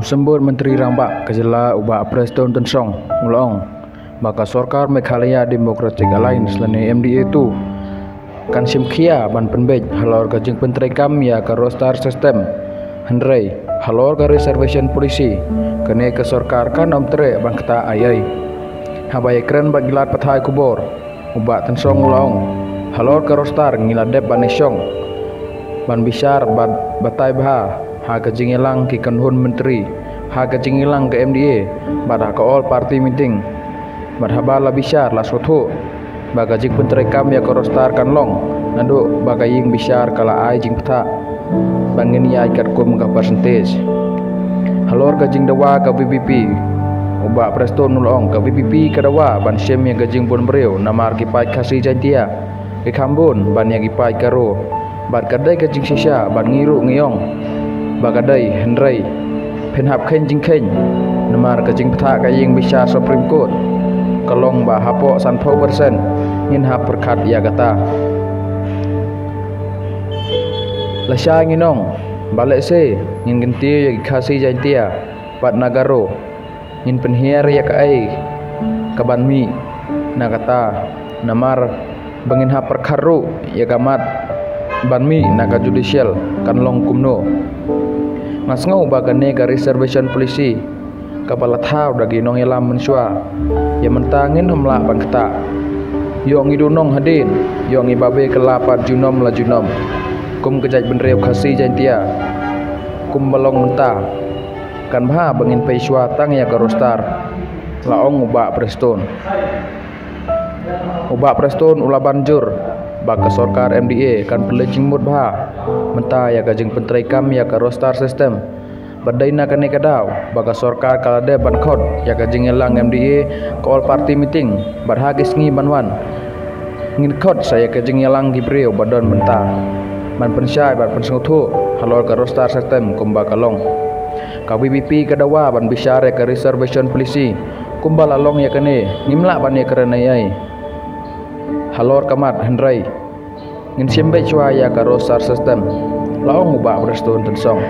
Sembut Menteri Rambak kejela ubah Preston Tensong ngulong baka Sorkar Meghalaya Democratic Alliance lani MDA tu kan simkhia ban penbej halor kajing pentrekam ya ka roster system hendrai halor ka reservation polisi kene ke Sorkar kan omtre ban kata ayai habai keren bagilat pathai kubor ubah Tensong ngulong halor ka roster ngiladep ban nesong ban bisar ban batai bah ha kajing ilang ki kanhun menteri ha kajing ilang ke MDA bad ka all party meeting bad habala bisar la sotho baga jing pentrekam ya ko rostar kan long nando baga ying bisar kala ai jing ptha bangin ya ikat kum ka percentage halor kajing dawa ka VPP uba Preston nulong ka VPP kadawa ban sem ya kajing bon breu namar ki pai khasi jantia ke khambon ban ya ki pai karo bad kadai kajing sisa ban ngiru ngiyong bagadai hendrai penhap khen jing khen namar ka jing ptha ka ying bisa Supreme Court kalong ba hapo san 4% ngin hap perkhat ya kata lasya nginong balik se ngin genti ya khasi jantia pat nagaro ngin penhiar ya ka ai kabanmi na kata namar bangin hap perkharu ya kamat banmi naga judicial kan long kumno ngasngau bagane ka reservation polisi kapala thau dagi nong elam mensua ya mentangin humla bangkta yong idunong hadin yong ibabe kelapat junom la junom kum kejaj benreu khasi jantia kum balong menta kan bha bangin peiswa tang ya ka rostar laong ubak Preston ula banjur baka Sorkar MDA kan pelecing mud bha menta ya kajing pentrekam ya ka rostar system badaina kane kadau baka Sorkar kalade ban khot ya kajing elang MDA ka all party meeting barhagis ngi banwan ngin khot saya kajing elang gibreu badon menta man pensyai ban pensenguthu halor ka rostar system kumba kalong ka VPP kadawa ban bisare ka reservation polisi kumba lalong ya kane ngimla ban ya karena yai halor kamat hendrai ngin simbe chua ya ka rostar system laong ubah Preston Tensong.